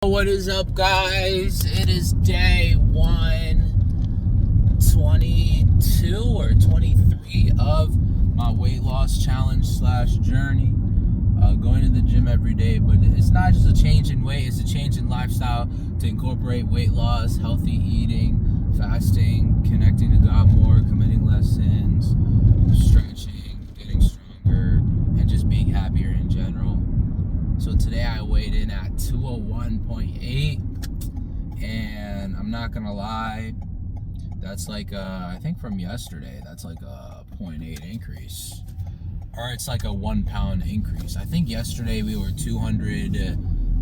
What is up, guys? It is day 122 or 23 of my weight loss challenge / journey. Going to the gym every day, but it's not just a change in weight, it's a change in lifestyle to incorporate weight loss, healthy eating, fasting, connecting to God more, committing less sins, stretching, getting stronger, and just being happier in general. So today I weighed in at 201.8, and I'm not gonna lie, that's like I think from yesterday, that's like a 0.8 increase, or it's like a 1 pound increase. I think yesterday we were 200.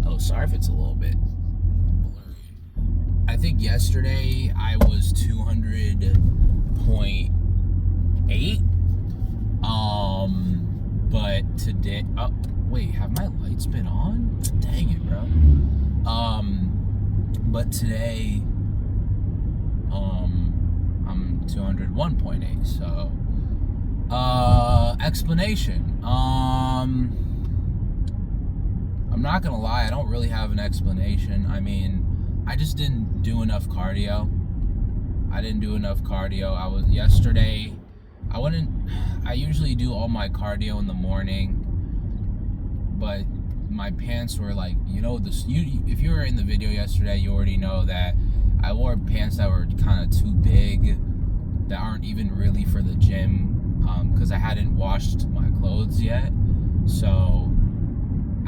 Oh, sorry if it's a little bit blurry. I think yesterday I was 200.8. But today, oh wait, have my lights been on? Dang it, bro. But today, I'm 201.8. So, explanation. I'm not gonna lie, I don't really have an explanation. I mean, I just didn't do enough cardio. I usually do all my cardio in the morning, but my pants were like, if you were in the video yesterday, you already know that I wore pants that were kind of too big, that aren't even really for the gym, because I hadn't washed my clothes yet. So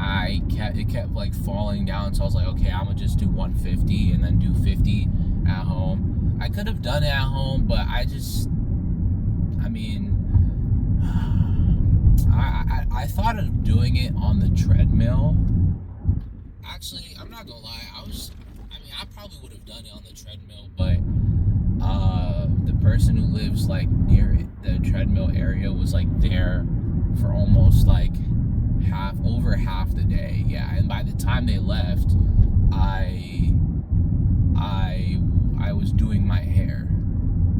it kept like falling down. So I was like, okay, I'm gonna just do 150 and then do 50 at home. I could have done it at home, but I thought of doing it on the treadmill. Actually, I'm not gonna lie, I probably would have done it on the treadmill, but the person who lives like near the treadmill area was like there for almost like over half the day. Yeah, and by the time they left, I was doing my hair.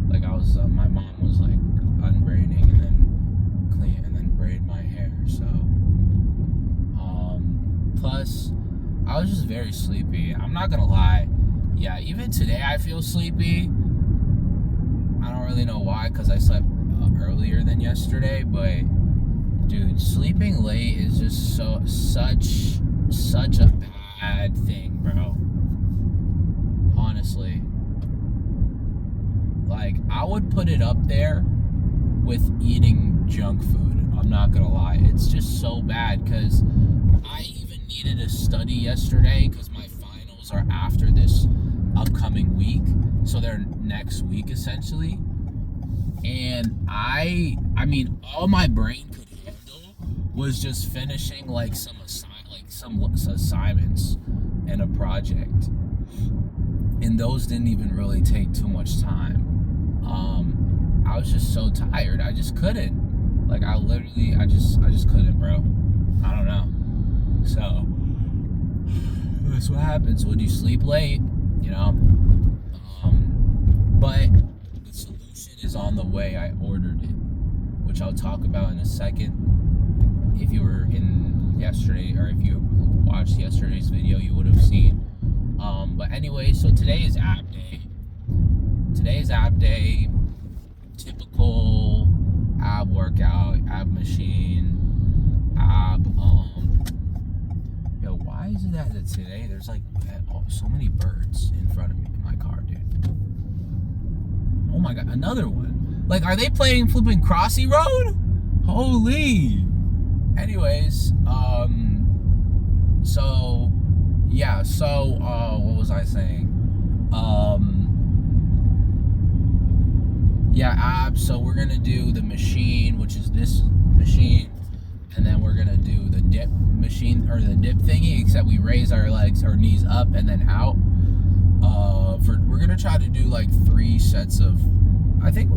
Like my mom was like unbraiding and then clean and then braid my hair. So plus I was just very sleepy. I'm not gonna lie. Yeah, even today I feel sleepy. I don't really know why, because I slept earlier than yesterday, but dude, sleeping late is just such a bad thing, bro. Honestly. Like, I would put it up there with eating junk food. I'm not gonna lie. It's just so bad, because I even needed to study yesterday, because my finals are after this upcoming week. So they're next week, essentially. And I mean, all my brain could handle was just finishing like some assignments and a project. And those didn't even really take too much time. I was just so tired. I just couldn't. Like, I just couldn't, bro. I don't know. So, that's what happens when you sleep late, But the solution is on the way. I ordered it, which I'll talk about in a second. If you were in yesterday, or if you watched yesterday's video, you would have seen. But anyway, so today is ab day. Typical ab workout, ab machine, Yo, why is it that today there's like so many birds in front of me in my car, dude? Oh my god, another one. Like, are they playing flipping Crossy Road? Holy. Anyways, what was I saying? Abs. So we're gonna do the machine, which is this machine, and then we're gonna do the dip machine, or the dip thingy, except we raise our knees up and then out. We're gonna try to do like 3 sets of,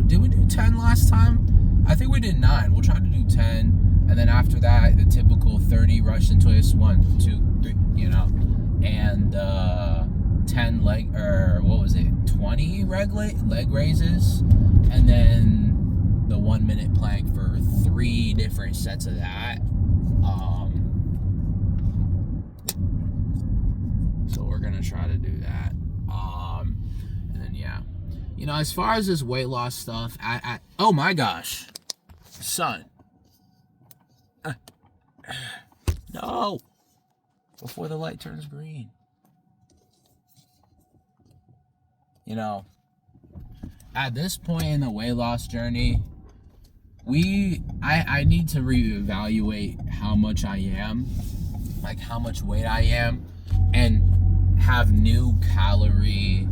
did we do 10 last time? I think we did 9. We'll try to do 10, and then after that, the typical 30 Russian twists, 1, 2, 3, and 10 20 leg raises, and then the 1 minute plank for 3 different sets of that. gonna try to do that. And then yeah, you know, as far as this weight loss stuff, oh my gosh, son, no, before the light turns green. You know, at this point in the weight loss journey, I need to reevaluate how much I am, like how much weight I am, and have new calorie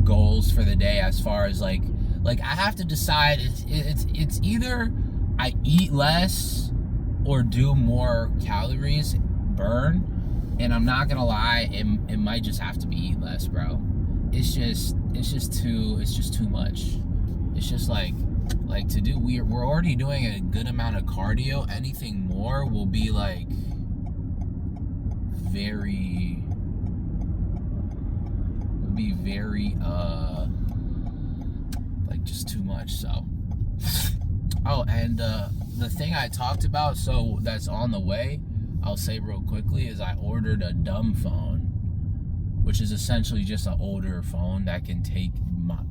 goals for the day. As far as like I have to decide, it's either I eat less or do more calories burn. And I'm not gonna lie, it might just have to be eat less, bro. It's just too much. It's just like to do, we're already doing a good amount of cardio. Anything more will be like very like just too much. So oh, and the thing I talked about, so that's on the way, I'll say real quickly, is I ordered a dumb phone, which is essentially just an older phone that can take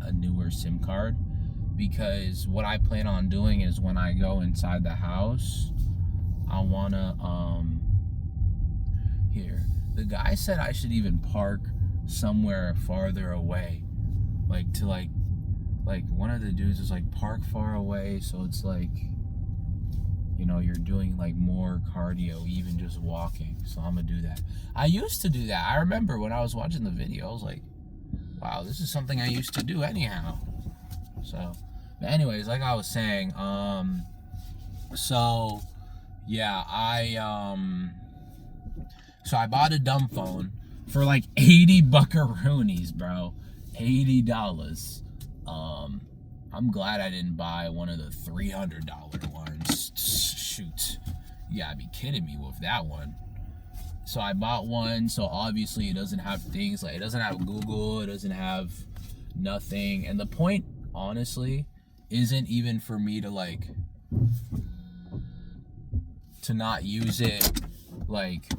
a newer SIM card. Because what I plan on doing is when I go inside the house, I wanna here, the guy said I should even park somewhere farther away, like to like one of the dudes was like, park far away, so it's like, you know, you're doing like more cardio even just walking. So I'm gonna do that. I used to do that. I remember when I was watching the video, I was like, wow, this is something I used to do anyhow. So, but anyways, like I was saying, so yeah, so I bought a dumb phone for like 80 buckaroonies, bro. $80. I'm glad I didn't buy one of the $300 ones. Shoot. You gotta be kidding me with that one. So I bought one, so obviously it doesn't have things like, it doesn't have Google, it doesn't have nothing. And the point, honestly, isn't even for me to like, to not use it. Like,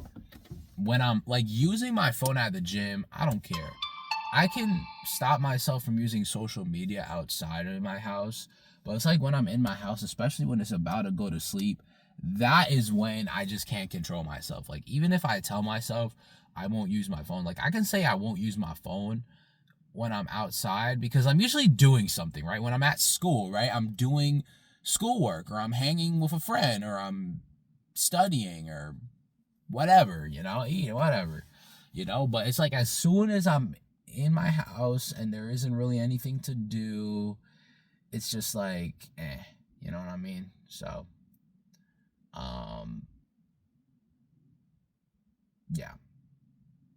when I'm like using my phone at the gym, I don't care. I can stop myself from using social media outside of my house, but it's like when I'm in my house, especially when it's about to go to sleep, that is when I just can't control myself. Like, even if I tell myself I won't use my phone, like I can say I won't use my phone when I'm outside because I'm usually doing something, right? When I'm at school, right? I'm doing schoolwork, or I'm hanging with a friend, or I'm studying, or whatever, you know, whatever, you know. But it's like as soon as I'm in my house and there isn't really anything to do, it's just like, you know what I mean? So, yeah.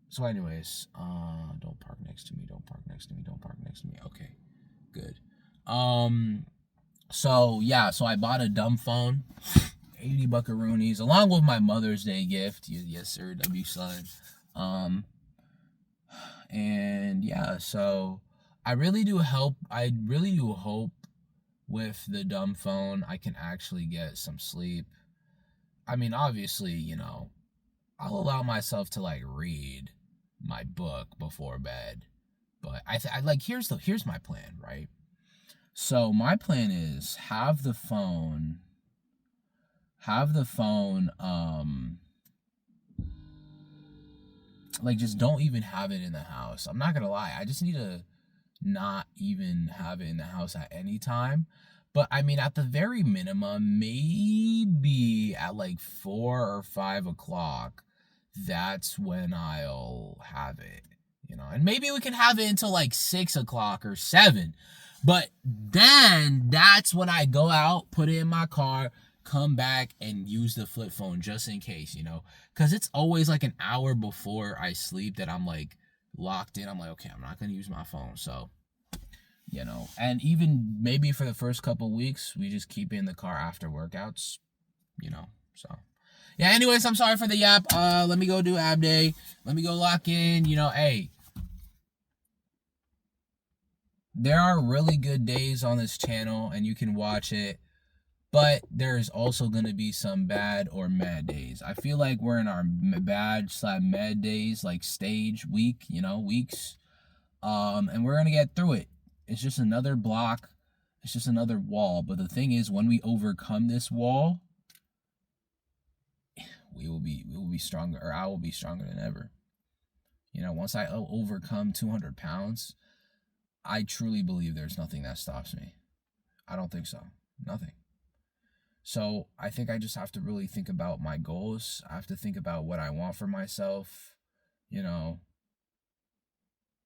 So anyways, don't park next to me, don't park next to me, don't park next to me. Okay, good. So yeah, so I bought a dumb phone, 80 buckaroonies, along with my Mother's Day gift. Yes, sir, W son. And yeah, so I really do hope with the dumb phone I can actually get some sleep. I mean, obviously, you know, I'll allow myself to like read my book before bed, but I like, here's my plan, right? So my plan is have the phone like, just don't even have it in the house. I'm not gonna lie, I just need to not even have it in the house at any time. But I mean, at the very minimum, maybe at like 4 or 5 o'clock, that's when I'll have it, you know. And maybe we can have it until like 6 o'clock or 7. But then that's when I go out, put it in my car, come back and use the flip phone just in case, you know. Because it's always like an hour before I sleep that I'm like locked in. I'm like, okay, I'm not going to use my phone. So, you know, and even maybe for the first couple weeks, we just keep it in the car after workouts, you know. So, yeah, anyways, I'm sorry for the yap. Let me go do ab day. Let me go lock in, you know. Hey, there are really good days on this channel and you can watch it. But there's also going to be some bad or mad days. I feel like we're in our bad/mad days, like stage week, weeks. And we're going to get through it. It's just another block. It's just another wall. But the thing is, when we overcome this wall, we will be stronger, or I will be stronger than ever. Once I overcome 200 pounds, I truly believe there's nothing that stops me. I don't think so. Nothing. So I think I just have to really think about my goals. I have to think about what I want for myself,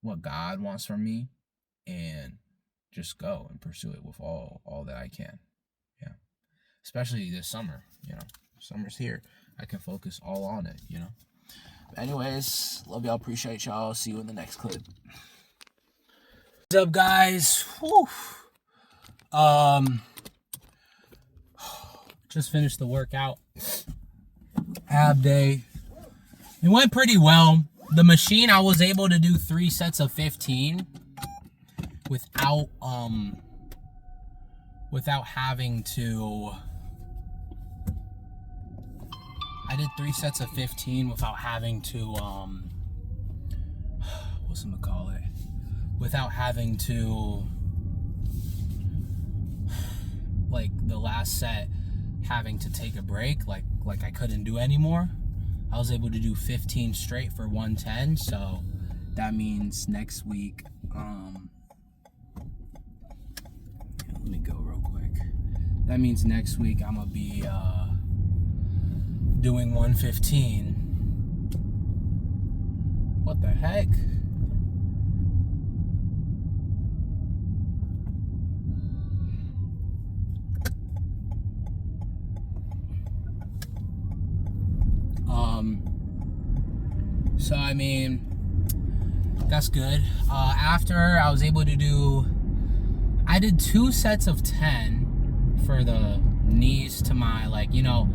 what God wants from me, and just go and pursue it with all that I can. Yeah. Especially this summer, Summer's here. I can focus all on it, Anyways, love y'all, appreciate y'all. See you in the next clip. What's up, guys? Whew. Just finished the workout. Ab day. It went pretty well. The machine, I was able to do 3 sets of 15 without having to. I did 3 sets of 15 without having to without having to, like, the last set having to take a break, like I couldn't do anymore. I was able to do 15 straight for 110, so that means next week, let me go real quick. That means next week I'm gonna be doing 115. What the heck? So I mean, that's good. After I was able to do, I did 2 sets of 10 for the knees to my, like, you know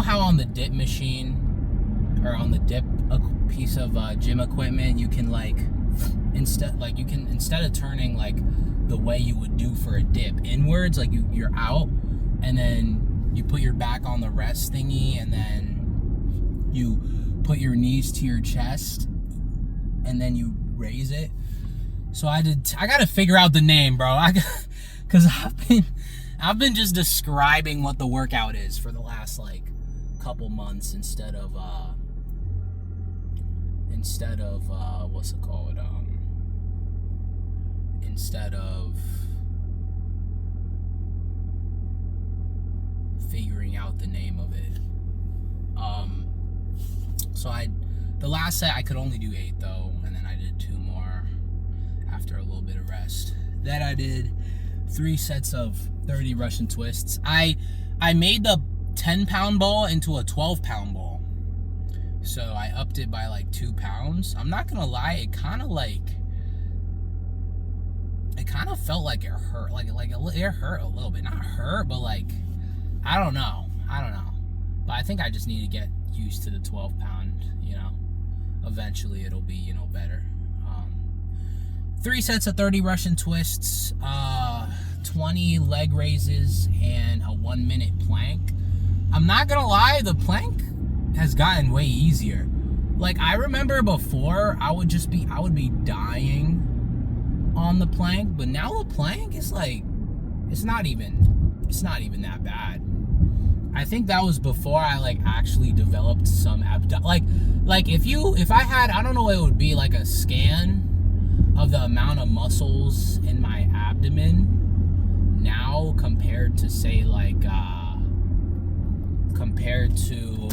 how on the dip machine, or on the dip piece of gym equipment, you can, like, instead of turning, like, the way you would do for a dip inwards, like you're out, and then you put your back on the rest thingy, and then you put your knees to your chest, and then you raise it. So I gotta figure out the name, bro. Cause I've been just describing what the workout is for the last, like, couple months instead of what's it called? Instead of figuring out the name of it. So the last set I could only do 8 though, and then I did 2 more after a little bit of rest. Then I did 3 sets of 30 Russian twists. I made the 10-pound ball into a 12-pound ball. So I upped it by like 2 pounds. I'm not gonna lie, it kind of felt like it hurt. It hurt a little bit. Not hurt, but like, I don't know. But I think I just need to get used to the 12-pound, Eventually it'll be, better. 3 sets of 30 Russian twists, 20 leg raises, and a 1-minute plank. I'm not gonna lie, the plank has gotten way easier. Like, I remember before, I would be dying on the plank, but now the plank is like, it's not even that bad. I think that was before I, like, actually developed some like if I had, I don't know what it would be, like a scan of the amount of muscles in my abdomen now compared to, say, like, compared to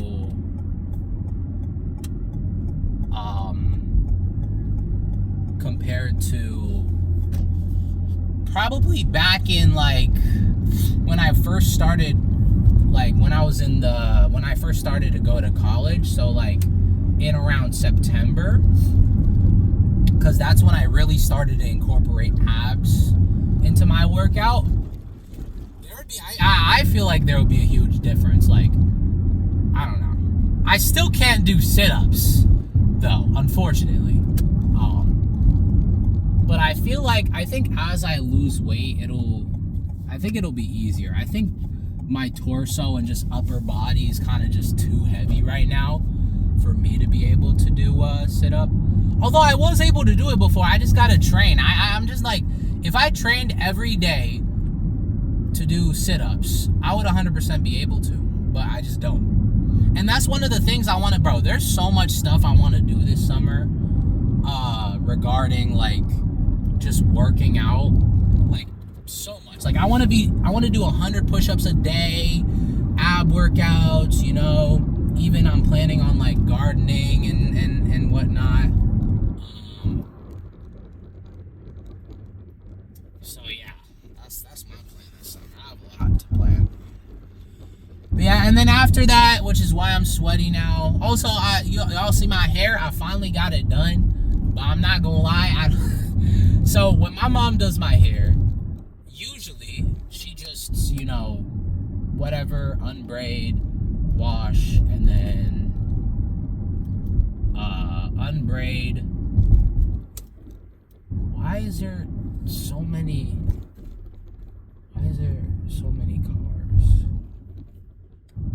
probably back in, like, when I first started, like, when I first started to go to college, so, like, in around September, because that's when I really started to incorporate abs into my workout. I feel like there would be a huge difference. Like, I don't know. I still can't do sit-ups, though, unfortunately. But I think as I lose weight, it'll be easier. I think my torso and just upper body is kind of just too heavy right now for me to be able to do sit-up. Although I was able to do it before, I just gotta train. I'm just like, if I trained every day to do sit-ups, I would 100% be able to, but I just don't. And that's one of the things I want to, bro, there's so much stuff I want to do this summer regarding like just working out, like so much. Like I want to do 100 push-ups a day, ab workouts, you know. Even I'm planning on like gardening and whatnot. So yeah, that's my plan this summer. I have a lot to plan. But yeah, and then after that, which is why I'm sweaty now. Also, y'all see my hair? I finally got it done. But I'm not gonna lie, so when my mom does my hair, usually she just, you know, whatever, unbraid, wash, and then unbraid. Why is there so many cars?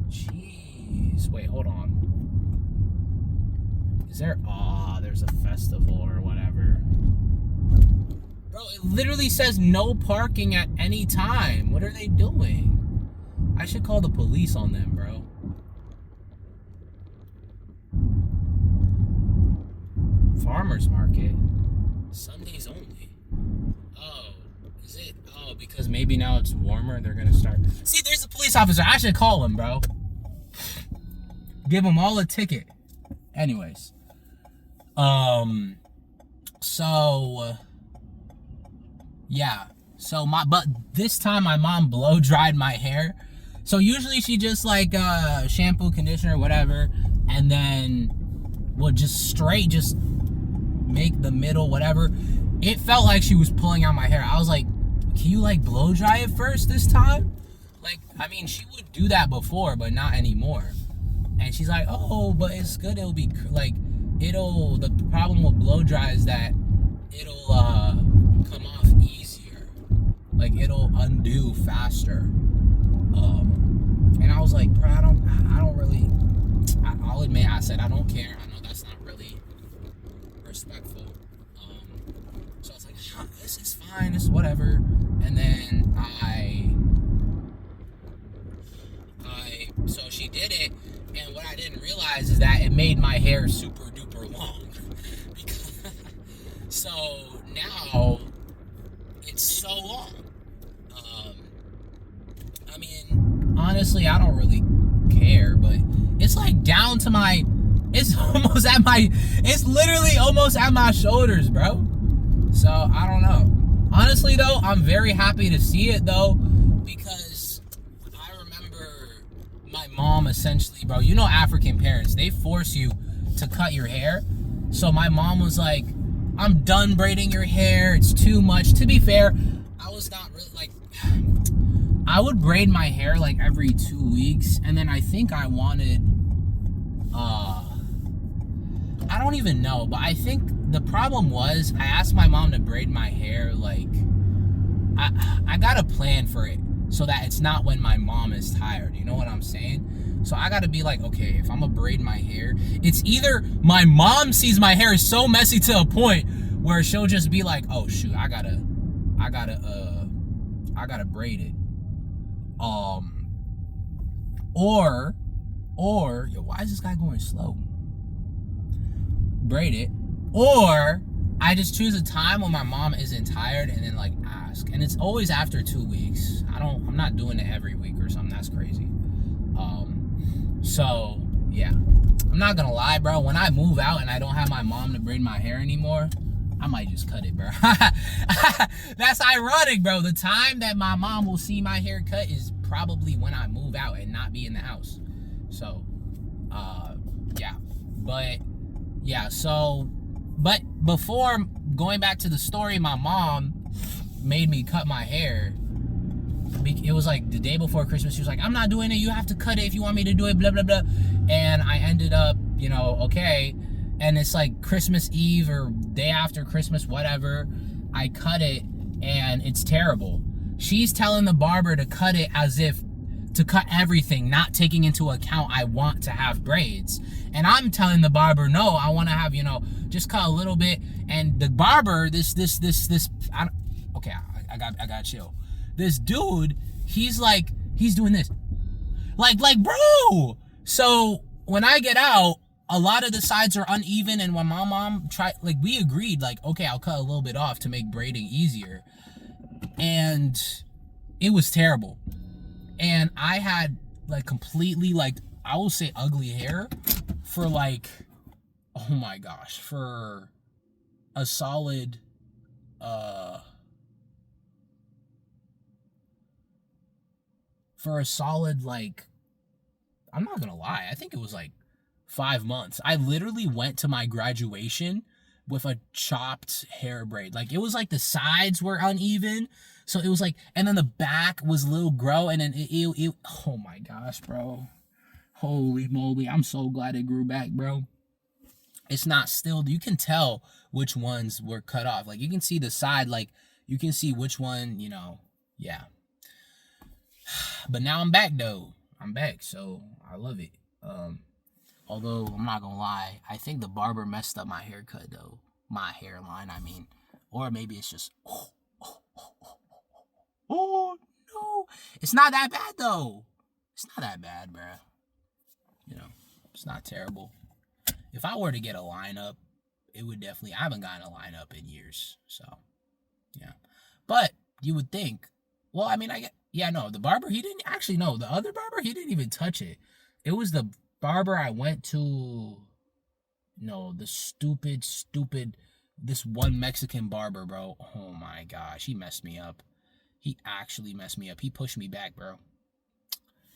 Jeez. Wait, hold on. Is there, there's a festival or whatever. Bro, it literally says no parking at any time. What are they doing? I should call the police on them, bro. Farmer's market. Sundays only. Oh, is it? Oh, because maybe now it's warmer, they're gonna start. See, there's a police officer. I should call him, bro. Give them all a ticket. Anyways. So yeah. But this time my mom blow dried my hair. So usually she just like shampoo, conditioner, whatever, and then would just make the middle, whatever. It felt like she was pulling out my hair. I was like, can you like blow dry it first this time? Like, I mean, she would do that before, but not anymore. And she's like, oh, but it's good. It'll be like, the problem with blow dry is that it'll come off easier. Like, it'll undo faster. And I was like, bro, I don't really, I'll admit, I said, I don't care. I know that's not really respectful. So I was like, oh, this is fine, this is whatever. And then so she did it, and what I didn't realize is that it made my hair super duper long. So now it's so long. I mean, honestly, I don't really care, but it's like down to it's literally almost at my shoulders, bro. So I don't know. Honestly though, I'm very happy to see it though, because I remember my mom essentially, bro, you know, African parents, they force you to cut your hair. So my mom was like, I'm done braiding your hair, it's too much. To be fair, I was not really like, I would braid my hair like every 2 weeks, and then I think I wanted, I don't even know, but I think the problem was I asked my mom to braid my hair, like, I got a plan for it so that it's not when my mom is tired, you know what I'm saying? So I gotta be like, okay, if I'm gonna braid my hair, it's either my mom sees my hair is so messy to a point where she'll just be like, oh shoot, I gotta braid it. Or yo, why is this guy going slow? Braid it, or I just choose a time when my mom isn't tired and then like ask, and it's always after 2 weeks. I'm not doing it every week or something. That's crazy. So yeah, I'm not gonna lie, bro. When I move out and I don't have my mom to braid my hair anymore, I might just cut it, bro. That's ironic, bro. The time that my mom will see my hair cut is probably when I move out and not be in the house. So, yeah. But, yeah, so, but before going back to the story, my mom made me cut my hair. It was like the day before Christmas. She was like, I'm not doing it. You have to cut it if you want me to do it, blah, blah, blah. And I ended up, you know, okay. And it's like Christmas Eve or day after Christmas, whatever. I cut it and it's terrible. She's telling the barber to cut it as if to cut everything, not taking into account I want to have braids. And I'm telling the barber, no, I want to have, you know, just cut a little bit. And the barber, I got chill. This dude, he's doing this. Like, bro. So when I get out, a lot of the sides are uneven, and when my mom tried, like, we agreed, like, okay, I'll cut a little bit off to make braiding easier. And it was terrible. And I had, like, completely, like, I will say ugly hair for, like, oh my gosh, for a solid, like, I'm not gonna lie, I think it was like 5 months. I literally went to my graduation with a chopped hair braid. Like, it was like the sides were uneven, so it was like, and then the back was a little grow, and then it oh my gosh, bro. Holy moly, I'm so glad it grew back, bro. It's not still, you can tell which ones were cut off. Like, you can see the side, like, you can see which one, you know, yeah. But now I'm back, though. I'm back, so I love it. Although, I'm not gonna lie, I think the barber messed up my haircut, though. My hairline, I mean. Or maybe it's just, oh, no. It's not that bad, though. It's not that bad, bruh. You know, it's not terrible. If I were to get a lineup, it would definitely, I haven't gotten a lineup in years, so, yeah. But, you would think, well, I mean, the barber, he didn't, actually, no, the other barber, he didn't even touch it. It was the barber I went to, no, the stupid, this one Mexican barber, bro. Oh my gosh, he messed me up. He actually messed me up. He pushed me back, bro.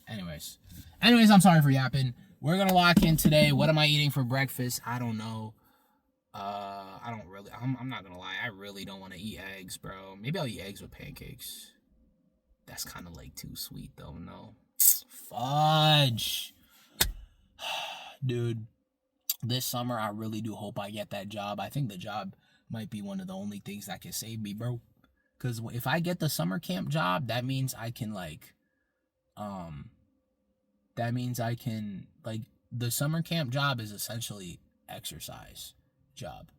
Anyways, I'm sorry for yapping. We're gonna lock in today. What am I eating for breakfast? I don't know. I'm not gonna lie, I really don't want to eat eggs, bro. Maybe I'll eat eggs with pancakes. That's kind of like too sweet, though, no? Fudge. Dude, this summer, I really do hope I get that job. I think the job might be one of the only things that can save me, bro. Because if I get the summer camp job, that means I can, like, the summer camp job is essentially exercise job.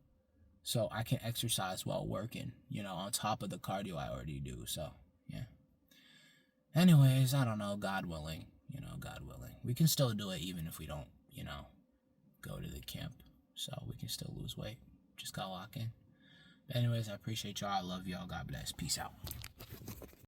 So I can exercise while working, you know, on top of the cardio I already do. So, yeah. Anyways, I don't know, God willing, God willing. We can still do it even if we don't, go to the camp. So we can still lose weight. Just gotta lock in. Anyways, I appreciate y'all. I love y'all. God bless. Peace out.